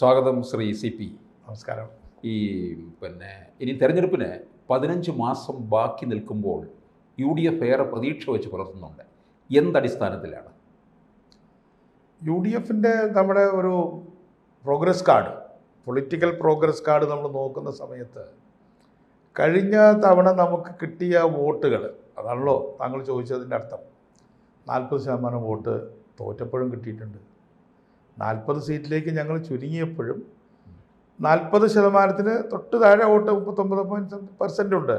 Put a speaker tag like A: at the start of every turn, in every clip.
A: സ്വാഗതം ശ്രീ CP.
B: നമസ്കാരം.
A: ഇനി തെരഞ്ഞെടുപ്പിന് 15 മാസം ബാക്കി നിൽക്കുമ്പോൾ UDF ഏറെ പ്രതീക്ഷ വെച്ച് പുലർത്തുന്നുണ്ട്. എന്തടിസ്ഥാനത്തിലാണ്?
B: UDFൻ്റെ നമ്മുടെ ഒരു progress card, political progress card നമ്മൾ നോക്കുന്ന സമയത്ത് കഴിഞ്ഞ തവണ നമുക്ക് കിട്ടിയ വോട്ടുകൾ, അതാണല്ലോ താങ്കൾ ചോദിച്ചതിൻ്റെ അർത്ഥം. 40% വോട്ട് തോറ്റപ്പോഴും കിട്ടിയിട്ടുണ്ട്. 40 സീറ്റിലേക്ക് ഞങ്ങൾ ചുരുങ്ങിയപ്പോഴും 40% തൊട്ട് താഴെ വോട്ട് 39% ഉണ്ട്.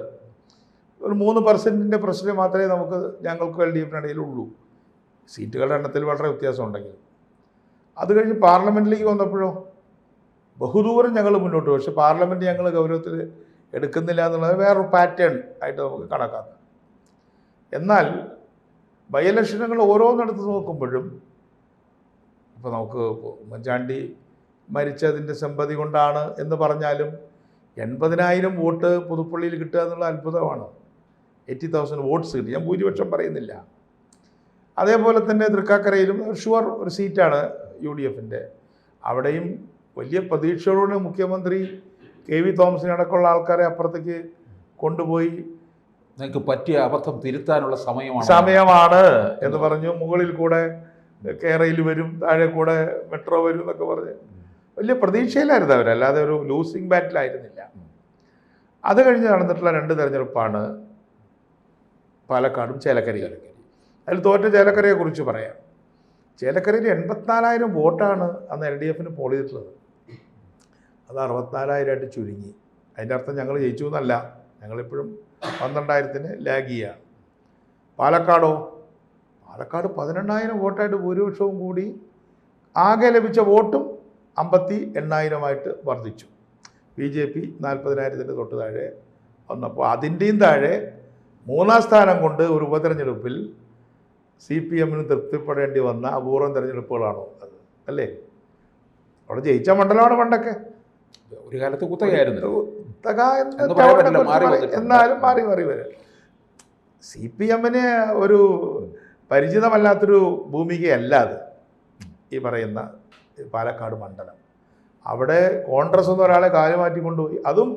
B: ഒരു 3% പ്രശ്നം മാത്രമേ ഞങ്ങൾക്ക് LDF-നിടയിലുള്ളൂ, സീറ്റുകളുടെ എണ്ണത്തിൽ വളരെ വ്യത്യാസം ഉണ്ടെങ്കിലും. അത് കഴിഞ്ഞ് പാർലമെൻറ്റിലേക്ക് വന്നപ്പോഴോ ബഹുദൂരം ഞങ്ങൾ മുന്നോട്ട്, പക്ഷേ പാർലമെൻറ്റ് ഞങ്ങൾ ഗൗരവത്തിൽ എടുക്കുന്നില്ല എന്നുള്ളത് വേറൊരു പാറ്റേൺ ആയിട്ട് നമുക്ക് കണക്കാക്കാം. എന്നാൽ ബൈ ഇലക്ഷനുകൾ ഓരോന്നെടുത്ത് നോക്കുമ്പോഴും, ഇപ്പോൾ നമുക്ക് ഉമ്മൻചാണ്ടി മരിച്ചതിൻ്റെ സമ്പതി കൊണ്ടാണ് എന്ന് പറഞ്ഞാലും 80,000 വോട്ട് പുതുപ്പള്ളിയിൽ കിട്ടുക എന്നുള്ള അത്ഭുതമാണ്. 80,000 വോട്ട്സ് കിട്ടി. ഞാൻ ഭൂരിപക്ഷം പറയുന്നില്ല. അതേപോലെ തന്നെ തൃക്കാക്കരയിലും ഷുവർ ഒരു സീറ്റാണ് UDFൻ്റെ. അവിടെയും വലിയ പ്രതീക്ഷയോടെ മുഖ്യമന്ത്രി KV തോമസിനെ അടക്കമുള്ള ആൾക്കാരെ അപ്പുറത്തേക്ക് കൊണ്ടുപോയി
A: നിങ്ങൾക്ക് പറ്റിയ അബദ്ധം തിരുത്താനുള്ള
B: സമയമാണ് എന്ന് പറഞ്ഞു. മുകളിൽ കൂടെ കേരയിൽ വരും, താഴെ കൂടെ മെട്രോ വരും എന്നൊക്കെ പറഞ്ഞ് വലിയ പ്രതീക്ഷയിലായിരുന്നു അവർ, അല്ലാതെ ഒരു ലൂസിങ് ബാറ്റിലായിരുന്നില്ല. അത് കഴിഞ്ഞ് നടന്നിട്ടുള്ള 2 തെരഞ്ഞെടുപ്പാണ് പാലക്കാടും ചേലക്കരയും. അതിൽ തോറ്റ ചേലക്കരയെക്കുറിച്ച് പറയാം. ചേലക്കരയിൽ 84,000 വോട്ടാണ് അന്ന് LDFന് പോൾ ചെയ്തിട്ടുള്ളത്. അത് 64,000 ചുരുങ്ങി. അതിൻ്റെ അർത്ഥം ഞങ്ങൾ ജയിച്ചു എന്നല്ല, ഞങ്ങളിപ്പോഴും 12,000 ലാഗ് ചെയ്യുകയാണ്. പാലക്കാട് 18,000 വോട്ടായിട്ട് ഭൂരിപക്ഷവും കൂടി ആകെ ലഭിച്ച വോട്ടും 58,000 വർദ്ധിച്ചു. BJP 40,000 തൊട്ട് താഴെ വന്നപ്പോൾ അതിൻ്റെയും താഴെ 3-ാം സ്ഥാനം കൊണ്ട് ഒരു ഉപതെരഞ്ഞെടുപ്പിൽ CPMന് തൃപ്തിപ്പെടേണ്ടി വന്ന അപൂർവം തെരഞ്ഞെടുപ്പുകളാണോ അത്, അല്ലേ? അവിടെ ജയിച്ച മണ്ഡലമാണ് പണ്ടൊക്കെ.
A: ഒരു കാലത്ത് കുത്തകയായിരുന്നു.
B: എന്നാലും മാറി വരാം. CPMന് ഒരു പരിചിതമല്ലാത്തൊരു ഭൂമികയല്ല അത്, ഈ പറയുന്ന പാലക്കാട് മണ്ഡലം. അവിടെ കോൺഗ്രസ് എന്ന ഒരാളെ കാലുമാറ്റി കൊണ്ടുപോയി. അതും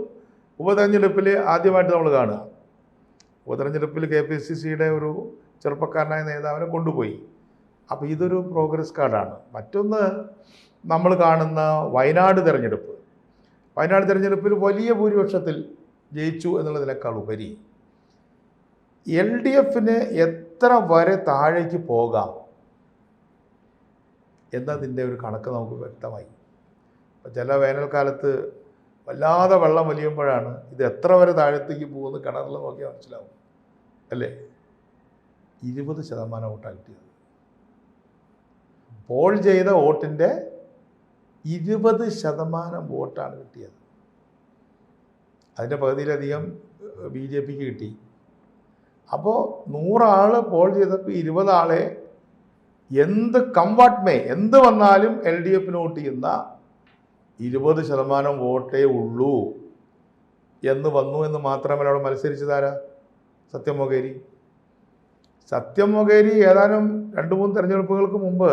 B: ഉപതെരഞ്ഞെടുപ്പിൽ ആദ്യമായിട്ട് നമ്മൾ കാണുക. ഉപതെരഞ്ഞെടുപ്പിൽ KPCCയുടെ ഒരു ചെറുപ്പക്കാരനായ നേതാവിനെ കൊണ്ടുപോയി. അപ്പോൾ ഇതൊരു പ്രോഗ്രസ് കാർഡാണ്. മറ്റൊന്ന് നമ്മൾ കാണുന്ന വയനാട് തിരഞ്ഞെടുപ്പിൽ വലിയ ഭൂരിപക്ഷത്തിൽ ജയിച്ചു എന്നുള്ളതിനേക്കാൾ ഉപരി LDFന് എത്ര വരെ താഴേക്ക് പോകാം എന്നതിൻ്റെ ഒരു കണക്ക് നമുക്ക് വ്യക്തമായി. അപ്പം ചില വേനൽക്കാലത്ത് വല്ലാതെ വെള്ളം വലിയുമ്പോഴാണ് ഇത് എത്ര വരെ താഴത്തേക്ക് പോകുന്ന കിണറിൽ നോക്കിയാൽ മനസ്സിലാവും, അല്ലേ? 20% വോട്ടാണ് കിട്ടിയത്. പോൾ ചെയ്ത വോട്ടിൻ്റെ 20% വോട്ടാണ് കിട്ടിയത്. അതിൻ്റെ പകുതിയിലധികം BJPക്ക് കിട്ടി. അപ്പോൾ 100 ആൾ പോൾ ചെയ്തപ്പോൾ 20 ആളെ എന്ത് വന്നാലും LDFന് വോട്ട് ചെയ്യുന്ന 20% വോട്ടേ ഉള്ളൂ എന്ന് വന്നു. എന്ന് മാത്രമല്ല, അവിടെ മത്സരിച്ചതാരാ? സത്യം മൊകേരി ഏതാനും 2-3 തെരഞ്ഞെടുപ്പുകൾക്ക് മുമ്പ്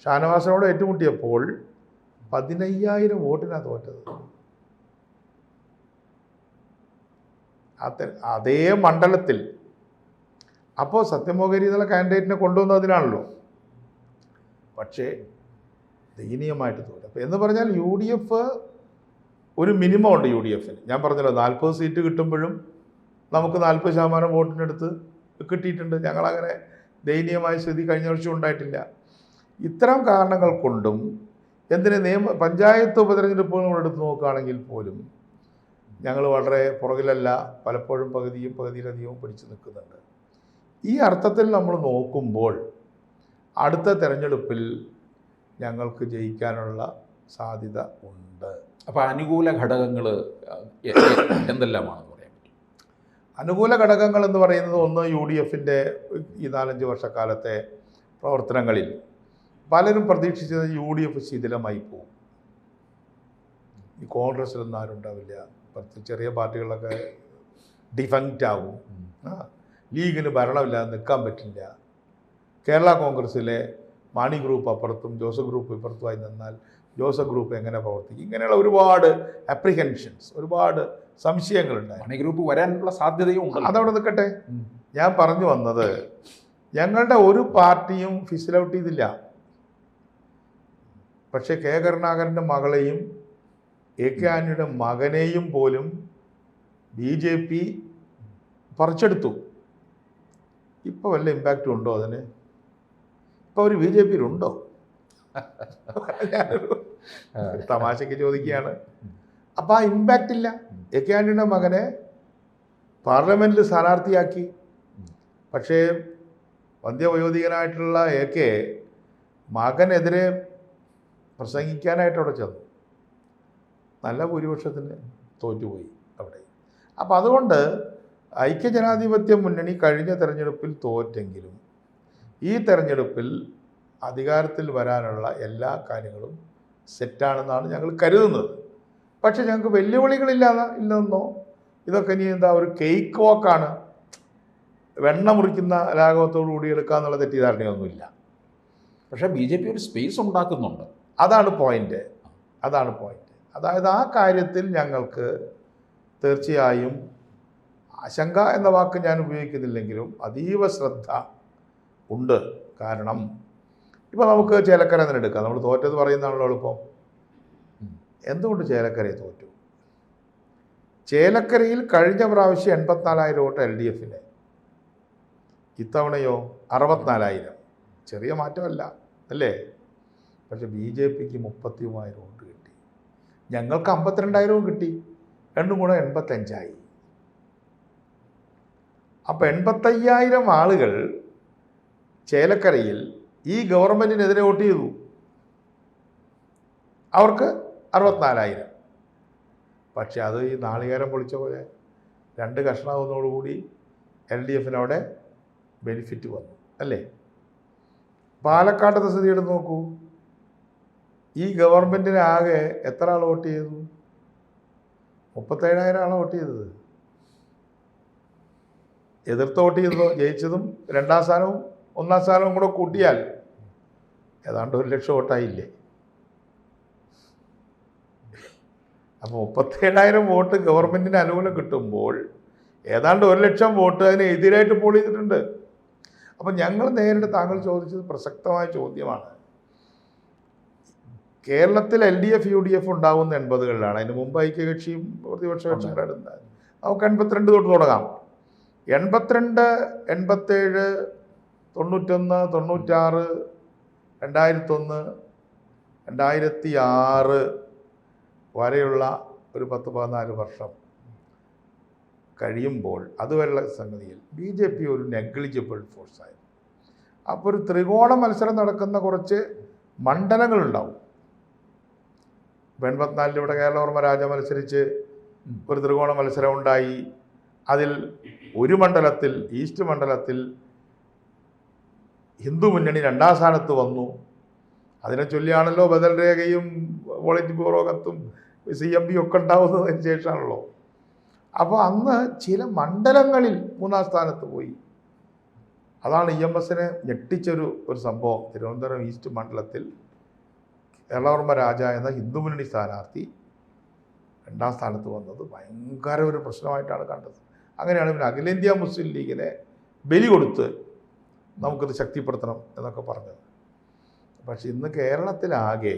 B: ഷാനവാസിനോട് ഏറ്റുമുട്ടിയപ്പോൾ 15,000 വോട്ടിനാണ് തോറ്റത്. അതേ മണ്ഡലത്തിൽ. അപ്പോൾ സത്യം മൊകേരി എന്നുള്ള കാൻഡിഡേറ്റിനെ കൊണ്ടുവന്നതിനാണല്ലോ. പക്ഷേ ദയനീയമായിട്ട് തോന്നി. അപ്പോൾ എന്ന് പറഞ്ഞാൽ UDF ഒരു മിനിമം ഉണ്ട്. UDFന് ഞാൻ പറഞ്ഞല്ലോ, 40 സീറ്റ് കിട്ടുമ്പോഴും നമുക്ക് 40% വോട്ടിനടുത്ത് കിട്ടിയിട്ടുണ്ട്. ഞങ്ങളങ്ങനെ ദയനീയമായ സ്ഥിതി കഴിഞ്ഞ വർഷം ഉണ്ടായിട്ടില്ല. ഇത്തരം കാരണങ്ങൾ കൊണ്ടും പഞ്ചായത്ത് ഉപതെരഞ്ഞെടുപ്പുകൾ എടുത്ത് നോക്കുകയാണെങ്കിൽ പോലും ഞങ്ങൾ വളരെ പുറകിലല്ല, പലപ്പോഴും പകുതിയിലധികവും പിടിച്ചു നിൽക്കുന്നുണ്ട്. ഈ അർത്ഥത്തിൽ നമ്മൾ നോക്കുമ്പോൾ അടുത്ത തെരഞ്ഞെടുപ്പിൽ ഞങ്ങൾക്ക് ജയിക്കാനുള്ള സാധ്യത ഉണ്ട്.
A: അപ്പോൾ അനുകൂല ഘടകങ്ങൾ എന്തെല്ലാമാണെന്ന് പറയാൻ പറ്റും?
B: അനുകൂല ഘടകങ്ങൾ എന്ന് പറയുന്നത്, ഒന്ന്, UDFൻ്റെ ഈ 4-5 വർഷക്കാലത്തെ പ്രവർത്തനങ്ങളിൽ പലരും പ്രതീക്ഷിച്ചത് UDF ശിഥിലമായി പോകും. ഈ കോൺഗ്രസ്സിലൊന്നും ആരും ഉണ്ടാവില്ല, ചെറിയ പാർട്ടികളൊക്കെ ഡിഫങ്ക്റ്റ് ആകും, ലീഗിന് ഭരണമില്ലാതെ നിൽക്കാൻ പറ്റില്ല, കേരള കോൺഗ്രസ്സിലെ മാണി ഗ്രൂപ്പ് അപ്പുറത്തും ജോസഫ് ഗ്രൂപ്പ് ഇപ്പുറത്തുമായി നിന്നാൽ ജോസഫ് ഗ്രൂപ്പ് എങ്ങനെ പ്രവർത്തിക്കും, ഇങ്ങനെയുള്ള ഒരുപാട് അപ്രിഹെൻഷൻസ്, ഒരുപാട് സംശയങ്ങളുണ്ടായി.
A: മണി ഗ്രൂപ്പ് വരാനുള്ള സാധ്യതയും ഉണ്ട്.
B: അതവിടെ നിൽക്കട്ടെ. ഞാൻ പറഞ്ഞു വന്നത്, ഞങ്ങളുടെ ഒരു പാർട്ടിയും ഫിസിൽ ഔട്ട് ചെയ്തില്ല. പക്ഷേ കെ കരുണാകരൻ്റെ മകളെയും എ കെ ആന്റണിയുടെ മകനെയും പോലും BJP പറിച്ചെടുത്തു. ഇപ്പോൾ വല്ല ഇമ്പാക്റ്റും ഉണ്ടോ അതിന്? ഇപ്പോൾ അവർ BJPയിലുണ്ടോ? ഞാനൊരു തമാശയ്ക്ക് ചോദിക്കുകയാണ്. അപ്പോൾ ആ ഇമ്പാക്റ്റ് ഇല്ല. എ കെ ആന്റണിയുടെ മകനെ പാർലമെൻറ്റിൽ സ്ഥാനാർത്ഥിയാക്കി. പക്ഷേ വന്ധ്യവയോധികനായിട്ടുള്ള എ കെ മകനെതിരെ പ്രസംഗിക്കാനായിട്ട് അവിടെ ചെന്നു. നല്ല ഭൂരിപക്ഷത്തിന് തോറ്റുപോയി അവിടെ. അപ്പോൾ അതുകൊണ്ട് ഐക്യജനാധിപത്യ മുന്നണി കഴിഞ്ഞ തെരഞ്ഞെടുപ്പിൽ തോറ്റെങ്കിലും ഈ തെരഞ്ഞെടുപ്പിൽ അധികാരത്തിൽ വരാനുള്ള എല്ലാ സെറ്റാണെന്നാണ് ഞങ്ങൾ കരുതുന്നത്. പക്ഷെ ഞങ്ങൾക്ക് വെല്ലുവിളികളില്ലെന്നോ, ഇതൊക്കെ ഇനി എന്താ ഒരു കേക്ക് വാക്കാണ്, വെണ്ണ മുറിക്കുന്ന ലാഘവത്തോടു കൂടി എടുക്കുക എന്നുള്ള തെറ്റിദ്ധാരണയൊന്നുമില്ല.
A: പക്ഷേ BJP ഒരു സ്പേസ് ഉണ്ടാക്കുന്നുണ്ട്.
B: അതാണ് പോയിന്റ്. അതായത് ആ കാര്യത്തിൽ ഞങ്ങൾക്ക് തീർച്ചയായും ആശങ്ക എന്ന വാക്ക് ഞാൻ ഉപയോഗിക്കുന്നില്ലെങ്കിലും അതീവ ശ്രദ്ധ ഉണ്ട്. കാരണം ഇപ്പോൾ നമുക്ക് ചേലക്കര തന്നെ എടുക്കാം. നമ്മൾ തോറ്റത് പറയുന്നതാണല്ലോ എളുപ്പം. എന്തുകൊണ്ട് ചേലക്കരയെ തോറ്റു? ചേലക്കരയിൽ കഴിഞ്ഞ പ്രാവശ്യം 84,000 വോട്ട് LDFന്, ഇത്തവണയോ 64,000. ചെറിയ മാറ്റമല്ല അല്ലേ? പക്ഷെ BJPക്ക് 33,000 വോട്ട് കിട്ടി. ഞങ്ങൾക്ക് 52,000 കിട്ടി. രണ്ടും കൂടെ 85,000. അപ്പോൾ 85,000 ആളുകൾ ചേലക്കരയിൽ ഈ ഗവൺമെൻറ്റിനെതിരെ വോട്ട് ചെയ്തു. അവർക്ക് 64,000. പക്ഷെ അത് ഈ നാളികേരം പൊളിച്ച പോലെ 2 കഷ്ണമാകുന്നതോടുകൂടി LDFനവിടെ ബെനിഫിറ്റ് വന്നു അല്ലേ? പാലക്കാട്ടത്തെ സ്ഥിതി എടുത്ത് നോക്കൂ. ഈ ഗവൺമെൻറ്റിന് ആകെ എത്ര ആൾ വോട്ട് ചെയ്തു? 37,000 ആണ് വോട്ട് ചെയ്തത്. എതിർത്ത് വോട്ട് ചെയ്തതോ ജയിച്ചതും 2ാം സ്ഥാനവും 1ാം സ്ഥാനവും കൂടെ കൂട്ടിയാൽ ഏതാണ്ട് 1,00,000 വോട്ടായില്ലേ? അപ്പോൾ 37,000 വോട്ട് ഗവൺമെൻറ്റിന് അനുകൂലം കിട്ടുമ്പോൾ ഏതാണ്ട് 1,00,000 വോട്ട് അതിന് എതിരായിട്ട് പോൾ ചെയ്തിട്ടുണ്ട്. അപ്പം ഞങ്ങൾ നേരിട്ട് താങ്കൾ ചോദിച്ചത് പ്രസക്തമായ ചോദ്യമാണ്. കേരളത്തിൽ LDF UDF ഉണ്ടാകുന്ന 80കളിലാണ്. അതിന് മുമ്പ് ഐക്യകക്ഷിയും പ്രതിപക്ഷ കക്ഷികളുണ്ട്. നമുക്ക് 82 തൊട്ട് തുടങ്ങാം. 82, 87, 91, 96, 2001, 2006 വരെയുള്ള ഒരു 10-14 വർഷം കഴിയുമ്പോൾ അതുവരെയുള്ള സംഗതിയിൽ BJP ഒരു നെഗ്ലിജിബിൾ ഫോഴ്സായിരുന്നു. അപ്പോൾ ഒരു ത്രികോണ മത്സരം നടക്കുന്ന കുറച്ച് മണ്ഡലങ്ങളുണ്ടാവും. 84 ഇവിടെ കേരളവർമ്മ രാജ മത്സരിച്ച് ഒരു ത്രികോണ മത്സരം ഉണ്ടായി. അതിൽ ഒരു മണ്ഡലത്തിൽ, ഈസ്റ്റ് മണ്ഡലത്തിൽ ഹിന്ദു മുന്നണി 2ാം സ്ഥാനത്ത് വന്നു. അതിനെ ചൊല്ലിയാണല്ലോ ബദൽ രേഖയും പോളിറ്റ് ബ്യൂറോ കത്തും CMB ഒക്കെ ഉണ്ടാവുന്നതിന് ശേഷമാണല്ലോ. അപ്പോൾ അന്ന് ചില മണ്ഡലങ്ങളിൽ 3ാം സ്ഥാനത്ത് പോയി. അതാണ് EMSനെ ഞെട്ടിച്ചൊരു സംഭവം. തിരുവനന്തപുരം ഈസ്റ്റ് മണ്ഡലത്തിൽ കേരളവർമ്മ രാജ എന്ന ഹിന്ദു മുന്നണി സ്ഥാനാർത്ഥി 2ാം സ്ഥാനത്ത് വന്നത് ഭയങ്കര ഒരു പ്രശ്നമായിട്ടാണ് കണ്ടത്. അങ്ങനെയാണ് പിന്നെ അഖിലേന്ത്യാ മുസ്ലിം ലീഗിനെ ബലി കൊടുത്ത് നമുക്കത് ശക്തിപ്പെടുത്തണം എന്നൊക്കെ പറഞ്ഞത്. പക്ഷെ ഇന്ന് കേരളത്തിലാകെ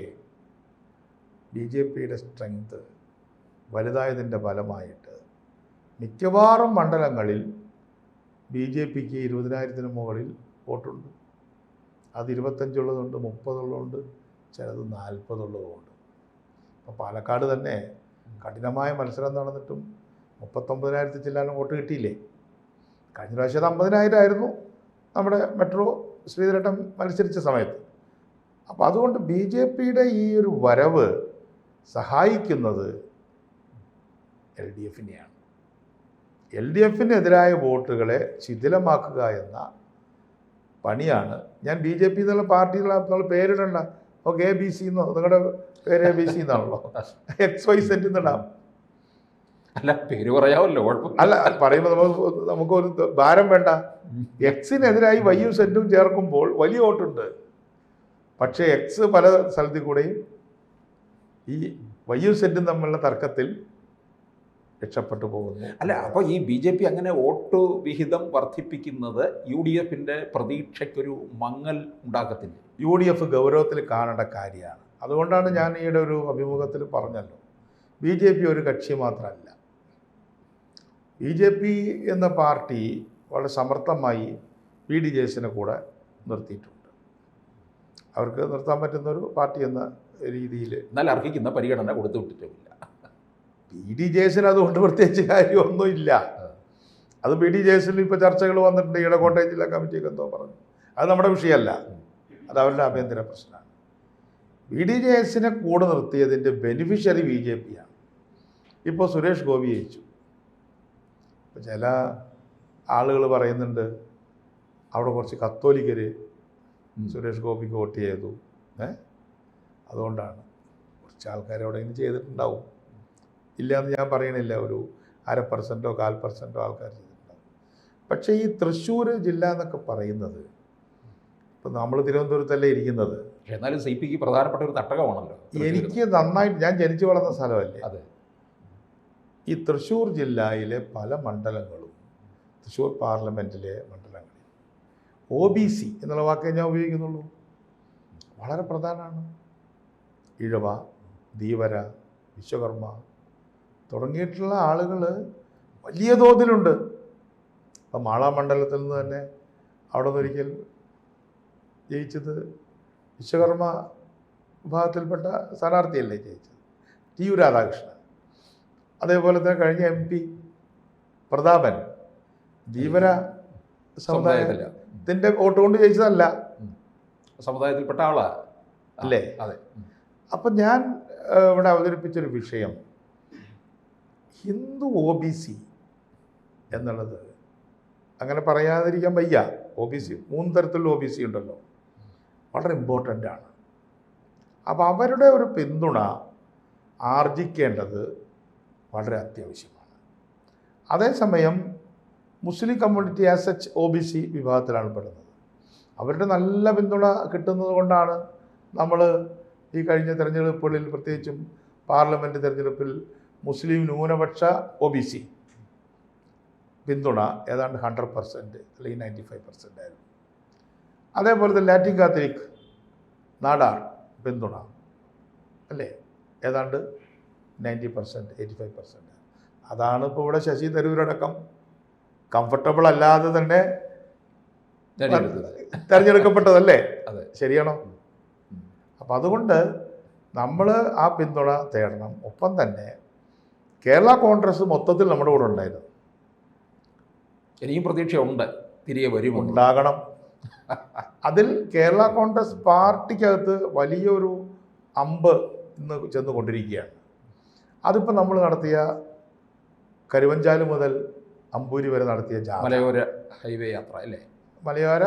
B: BJPയുടെ സ്ട്രെങ്ത് വലുതായതിൻ്റെ ഫലമായിട്ട് മിക്കവാറും മണ്ഡലങ്ങളിൽ BJPക്ക് 20,000-ന് മുകളിൽ വോട്ടുണ്ട്. അത് 25 ഉള്ളതുണ്ട്, 30 ഉള്ളതുണ്ട്, ചിലത് 40 ഉള്ളതുമുണ്ട്. അപ്പോൾ പാലക്കാട് തന്നെ കഠിനമായ മത്സരം നടന്നിട്ടും 39,000 ചില്ലാനും വോട്ട് കിട്ടിയില്ലേ? കഴിഞ്ഞ പ്രാവശ്യം 50,000 ആയിരുന്നു നമ്മുടെ മെട്രോ ശ്രീധരേട്ടൻ മത്സരിച്ച സമയത്ത്. അപ്പോൾ അതുകൊണ്ട് BJPയുടെ ഈ ഒരു വരവ് സഹായിക്കുന്നത് LDFനെയാണ്. LDFനെതിരായ വോട്ടുകളെ ശിഥിലമാക്കുക എന്ന പണിയാണ് ഞാൻ BJP എന്നുള്ള പാർട്ടികൾ പേരിടണ്ട. ഓക്കെ, ABC എന്നോ, നിങ്ങളുടെ പേര് ABC എന്നാണല്ലോ, XYZ എന്നിടാം.
A: അല്ല, പേര് പറയാമല്ലോ,
B: അല്ല പറയുമ്പോൾ നമുക്കൊരു ഭാരം വേണ്ട. Xനെതിരായി Yയും Zും ചേർക്കുമ്പോൾ വലിയ വോട്ടുണ്ട്. പക്ഷേ X പല സ്ഥലത്തിൽ കൂടെയും ഈ വയ്യും സെറ്റും തമ്മിലുള്ള തർക്കത്തിൽ രക്ഷപ്പെട്ടു പോകുന്നു.
A: അല്ല, അപ്പോൾ ഈ BJP അങ്ങനെ വോട്ട് വിഹിതം വർദ്ധിപ്പിക്കുന്നത് UDFിൻ്റെ പ്രതീക്ഷയ്ക്കൊരു മങ്ങൽ ഉണ്ടാക്കത്തില്ല?
B: UDF ഗൗരവത്തിൽ കാണേണ്ട കാര്യമാണ്. അതുകൊണ്ടാണ് ഞാൻ ഈയിടെ ഒരു അഭിമുഖത്തിൽ പറഞ്ഞല്ലോ, BJP ഒരു കക്ഷി മാത്രമല്ല. BJP എന്ന പാർട്ടി വളരെ സമർത്ഥമായി PD ജയസിനെ കൂടെ നിർത്തിയിട്ടുണ്ട്. അവർക്ക് നിർത്താൻ പറ്റുന്നൊരു പാർട്ടി എന്ന രീതിയിൽ.
A: എന്നാൽ അർഹിക്കുന്ന പരിഗണന കൊടുത്തു വിട്ടിട്ടുമില്ല.
B: PD ജയസിന് അതുകൊണ്ട് പ്രത്യേകിച്ച് കാര്യമൊന്നുമില്ല. അത് PD ജയസിൽ ഇപ്പോൾ ചർച്ചകൾ വന്നിട്ടുണ്ട്. ഈയിടെ കോട്ടയം ജില്ലാ കമ്മിറ്റിയൊക്കെ എന്തോ പറഞ്ഞു. അത് നമ്മുടെ വിഷയമല്ല, അത് അവരുടെ ആഭ്യന്തര പ്രശ്നമാണ്. PD ജയസിനെ കൂടെ നിർത്തിയതിൻ്റെ ബെനിഫിഷ്യറി BJP ആണ്. ഇപ്പോൾ സുരേഷ് ഗോപി ജയിച്ചു. ഇപ്പോൾ ചില ആളുകൾ പറയുന്നുണ്ട് അവിടെ കുറച്ച് കത്തോലിക്കർ സുരേഷ് ഗോപിക്ക് വോട്ട് ചെയ്തു, അതുകൊണ്ടാണ്. കുറച്ച് ആൾക്കാർ എവിടെയെങ്കിലും ചെയ്തിട്ടുണ്ടാവും, ഇല്ലയെന്ന് ഞാൻ പറയണില്ല. ഒരു 0.5% 1/4% ആൾക്കാർ ചെയ്തിട്ടുണ്ടാവും. പക്ഷേ ഈ തൃശ്ശൂർ ജില്ല എന്നൊക്കെ പറയുന്നത്, ഇപ്പം നമ്മൾ തിരുവനന്തപുരത്തല്ലേ ഇരിക്കുന്നത്,
A: എന്നാലും CPക്ക് പ്രധാനപ്പെട്ട ഒരു തട്ടകമാണല്ലോ.
B: എനിക്ക് നന്നായിട്ട്, ഞാൻ ജനിച്ചു വളർന്ന സ്ഥലമല്ലേ.
A: അതെ.
B: ഈ തൃശ്ശൂർ ജില്ലയിലെ പല മണ്ഡലങ്ങളും, തൃശ്ശൂർ പാർലമെൻറ്റിലെ മണ്ഡലങ്ങളിൽ OBC എന്നുള്ള വാക്കേ ഞാൻ ഉപയോഗിക്കുന്നുള്ളൂ. വളരെ പ്രധാനമാണ്. ഇഴവ, ധീവര, വിശ്വകർമ്മ തുടങ്ങിയിട്ടുള്ള ആളുകൾ വലിയ തോതിലുണ്ട്. അപ്പം മാള മണ്ഡലത്തിൽ നിന്ന് തന്നെ അവിടെ നിന്നൊരിക്കൽ ജയിച്ചത് വിശ്വകർമ്മ വിഭാഗത്തിൽപ്പെട്ട സ്ഥാനാർത്ഥിയല്ലേ ജയിച്ചത്, TU രാധാകൃഷ്ണൻ. അതേപോലെ തന്നെ കഴിഞ്ഞ MP പ്രതാപൻ ധീവര സമുദായത്തിൻ്റെ വോട്ട് കൊണ്ട് ജയിച്ചതല്ല,
A: സമുദായത്തിൽപ്പെട്ട ആളാ
B: അല്ലേ?
A: അതെ.
B: അപ്പം ഞാൻ ഇവിടെ അവതരിപ്പിച്ചൊരു വിഷയം, ഹിന്ദു OBC എന്നുള്ളത് അങ്ങനെ പറയാതിരിക്കാൻ വയ്യ. OBC 3 തരത്തിലുള്ള OBC ഉണ്ടല്ലോ, വളരെ ഇമ്പോർട്ടൻ്റ് ആണ്. അപ്പോൾ അവരുടെ ഒരു പിന്തുണ ആർജിക്കേണ്ടത് വളരെ അത്യാവശ്യമാണ്. അതേസമയം Muslim community as such OBC വിഭാഗത്തിലാണ് പെടുന്നത്. അവരുടെ നല്ല പിന്തുണ കിട്ടുന്നത് കൊണ്ടാണ് നമ്മൾ ഈ കഴിഞ്ഞ തെരഞ്ഞെടുപ്പുകളിൽ, പ്രത്യേകിച്ചും പാർലമെൻറ്റ് തെരഞ്ഞെടുപ്പിൽ മുസ്ലിം ന്യൂനപക്ഷ OBC പിന്തുണ ഏതാണ്ട് 100% അല്ലെങ്കിൽ 95% ആയിരുന്നു. അതേപോലെ തന്നെ ലാറ്റിൻ കാത്തലിക് നാടാർ പിന്തുണ അല്ലേ, ഏതാണ്ട് 90% 85%. അതാണ് ഇപ്പോൾ ഇവിടെ ശശി തരൂരടക്കം കംഫർട്ടബിൾ അല്ലാതെ തന്നെ തിരഞ്ഞെടുക്കപ്പെട്ടതല്ലേ, ശരിയാണോ? അപ്പം അതുകൊണ്ട് നമ്മൾ ആ പിന്തുണ തേടണം. ഒപ്പം തന്നെ കേരള കോൺഗ്രസ് മൊത്തത്തിൽ നമ്മുടെ കൂടെ ഉണ്ടായിരുന്നു.
A: ഇനിയും പ്രതീക്ഷയുണ്ട്, തിരികെ
B: ഉണ്ടാകണം. അതിൽ കേരള കോൺഗ്രസ് പാർട്ടിക്കകത്ത് വലിയൊരു അമ്പ് ഇന്ന് ചെന്നുകൊണ്ടിരിക്കുകയാണ്. അതിപ്പോൾ നമ്മൾ നടത്തിയ കരുവഞ്ചാല് മുതൽ അമ്പൂരി വരെ നടത്തിയ ജാഥ,
A: മലയോര ഹൈവേ യാത്ര അല്ലേ,
B: മലയോര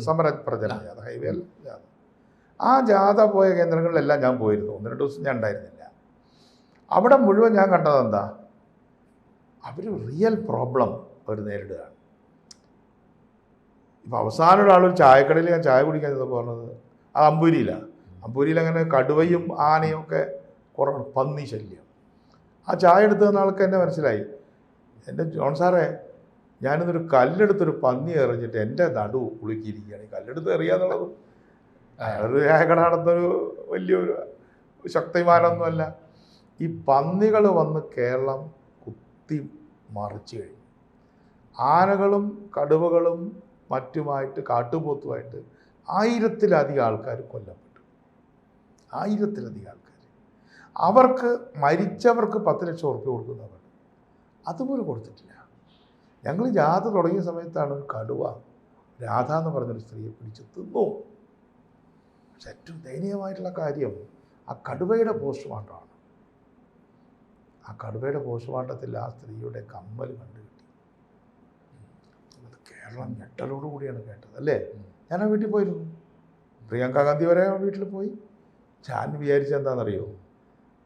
B: സമര പ്രചരണ ജാഥ, ഹൈവേ ജാഥ. ആ ജാഥ പോയ കേന്ദ്രങ്ങളിലെല്ലാം ഞാൻ പോയിരുന്നു. 1-2 ദിവസം ഞാൻ ഉണ്ടായിരുന്നില്ല. അവിടെ മുഴുവൻ ഞാൻ കണ്ടത് എന്താ, അവർ റിയൽ പ്രോബ്ലം അവർ നേരിടുകയാണ്. ഇപ്പം അവസാനം ഒരാളൊരു ചായക്കടയിൽ ഞാൻ ചായ കുടിക്കാൻ പറഞ്ഞത് അത് അമ്പൂരിയിലാണ്. അമ്പൂരിയിൽ അങ്ങനെ കടുവയും ആനയും ഒക്കെ കുറവാണ്, പന്നി ശല്യം. ആ ചായ എടുത്തു തന്ന ആൾക്ക് എന്നെ മനസ്സിലായി, എൻ്റെ ജോൺ സാറേ, ഞാനിന്നൊരു കല്ലെടുത്തൊരു പന്നി എറിഞ്ഞിട്ട് എൻ്റെ നടു കുളുക്കിയിരിക്കുകയാണ്. ഈ കല്ലെടുത്ത് എറിയാന്നുള്ളത് ഒരു ചായക്കട നടന്നൊരു വലിയൊരു ശക്തിമാനൊന്നുമല്ല. ഈ പന്നികൾ വന്ന് കേരളം കുത്തി മറിച്ച് കഴിഞ്ഞു. ആനകളും കടുവകളും മറ്റുമായിട്ട് കാട്ടുപോത്തുമായിട്ട് 1000-ലധികം ആൾക്കാർ കൊല്ലപ്പെട്ടു. 1000-ലധികം ആൾക്കാർ. അവർക്ക് മരിച്ചവർക്ക് 10 ലക്ഷം ഉറുപ്പിക കൊടുക്കുന്നവർ അതുപോലെ കൊടുത്തിട്ടില്ല. ഞങ്ങൾ ജാഥ തുടങ്ങിയ സമയത്താണ് ഒരു കടുവ, രാധ എന്ന് പറഞ്ഞൊരു സ്ത്രീയെ പിടിച്ച് തിന്നു. പക്ഷെ ഏറ്റവും ദയനീയമായിട്ടുള്ള കാര്യം ആ കടുവയുടെ പോസ്റ്റ്മോർട്ടമാണ്. ആ കടുവയുടെ പോസ്റ്റ്മോർട്ടത്തിൽ ആ സ്ത്രീയുടെ കമ്മൽ കണ്ടുകിട്ടി. അത് കേരളം ഞെട്ടലോടുകൂടിയാണ് കേട്ടത് അല്ലേ. ഞാൻ ആ വീട്ടിൽ പോയിരുന്നു, പ്രിയങ്ക ഗാന്ധി വരെ ആ വീട്ടിൽ പോയി. ഞാൻ വിചാരിച്ചത് എന്താണെന്നറിയോ,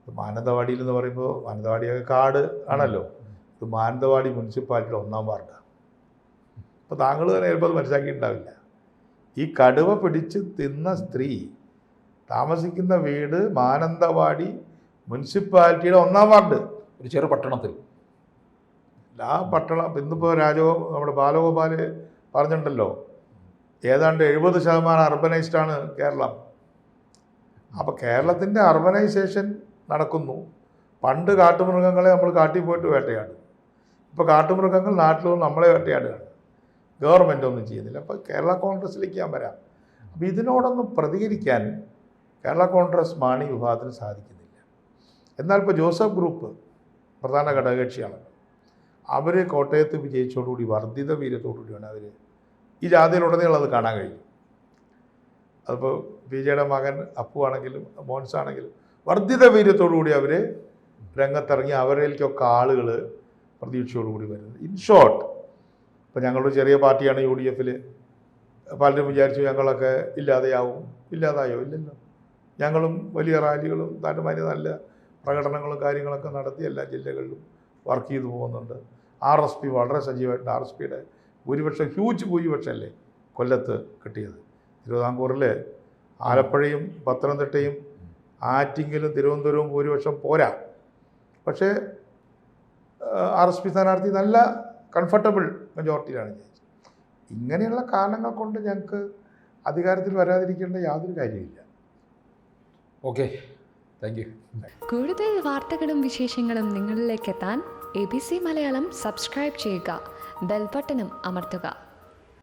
B: ഇത് മാനന്തവാടിയിൽ എന്ന് പറയുമ്പോൾ മാനന്തവാടിയൊക്കെ കാട് ആണല്ലോ, ഇത് മാനന്തവാടി മുനിസിപ്പാലിറ്റിയുടെ 1-ാം വാർഡാണ്. അപ്പോൾ താങ്കൾ തന്നെ ചിലപ്പോൾ അത് മനസ്സിലാക്കിയിട്ടുണ്ടാവില്ല. ഈ കടുവ പിടിച്ച് തിന്ന സ്ത്രീ താമസിക്കുന്ന വീട് മാനന്തവാടി മുനിസിപ്പാലിറ്റിയുടെ 1-ാം വാർഡ്,
A: ഒരു ചെറു പട്ടണത്തിൽ.
B: ആ പട്ടണം ഇന്നിപ്പോൾ നമ്മുടെ ബാലഗോപാൽ പറഞ്ഞിട്ടുണ്ടല്ലോ, ഏതാണ്ട് 70% അർബനൈസ്ഡാണ് കേരളം. അപ്പോൾ കേരളത്തിൻ്റെ അർബനൈസേഷൻ നടക്കുന്നു. പണ്ട് കാട്ടുമൃഗങ്ങളെ നമ്മൾ കാട്ടിൽ പോയിട്ട് വേട്ടയാടും. ഇപ്പോൾ കാട്ടുമൃഗങ്ങൾ നാട്ടിൽ നമ്മളെ വേട്ടയാടുകയാണ്. ഗവൺമെൻറ് ഒന്നും ചെയ്യുന്നില്ല. അപ്പോൾ കേരള കോൺഗ്രസ്സിലേക്ക് ഞാൻ വരാം. അപ്പോൾ ഇതിനോടൊന്നും പ്രതികരിക്കാൻ കേരള കോൺഗ്രസ് മാണി വിഭാഗത്തിന് സാധിക്കുന്നില്ല. എന്നാൽ ഇപ്പോൾ ജോസഫ് ഗ്രൂപ്പ് പ്രധാന ഘടകകക്ഷിയാണ്. അവർ കോട്ടയത്ത് വിജയിച്ചതോടുകൂടി വർദ്ധിത വീര്യത്തോടുകൂടിയാണ് അവർ ഈ ജാതിയിലുടനീളം അത് കാണാൻ കഴിയും. അതിപ്പോൾ വിജയുടെ മകൻ അപ്പു ആണെങ്കിലും മോൻസ് ആണെങ്കിലും വർദ്ധിത വീര്യത്തോടുകൂടി അവർ രംഗത്തിറങ്ങി അവരിലേക്കൊക്കെ ആളുകൾ പ്രതീക്ഷയോടുകൂടി വരുന്നത്. ഇൻ ഷോർട്ട്, ഇപ്പോൾ ഞങ്ങളൊരു ചെറിയ പാർട്ടിയാണ് UDF. പലരും വിചാരിച്ചു ഞങ്ങളൊക്കെ ഇല്ലാതെയാവും. ഇല്ലാതായോ? ഇല്ലല്ലോ. ഞങ്ങളും വലിയ റാലികളും താനുമാതിരി നല്ല പ്രകടനങ്ങളും കാര്യങ്ങളൊക്കെ നടത്തി എല്ലാ ജില്ലകളിലും വർക്ക് ചെയ്തു പോകുന്നുണ്ട്. RSP വളരെ സജീവമായിട്ട് RSPയുടെ ഭൂരിപക്ഷം ഹ്യൂജ് ഭൂരിപക്ഷമല്ലേ കൊല്ലത്ത് കിട്ടിയത്. തിരുവിതാംകൂറിൽ ആലപ്പുഴയും പത്തനംതിട്ടയും ആറ്റിങ്ങലും തിരുവനന്തപുരവും ഭൂരിപക്ഷം പോരാ. പക്ഷേ RSP സ്ഥാനാർത്ഥി നല്ല കംഫർട്ടബിൾ മെജോറിറ്റിയിലാണ് ജയിച്ചത്. ഇങ്ങനെയുള്ള കാരണങ്ങൾ കൊണ്ട് ഞങ്ങൾക്ക് അധികാരത്തിൽ വരാതിരിക്കേണ്ട യാതൊരു കാര്യമില്ല.
A: Okay, thank you.
C: കൂടുതൽ വാർത്തകളും വിശേഷങ്ങളും നിങ്ങളിലേക്ക് എത്താൻ ABC മലയാളം സബ്സ്ക്രൈബ് ചെയ്യുക, ബെൽ ബട്ടണും അമർത്തുക.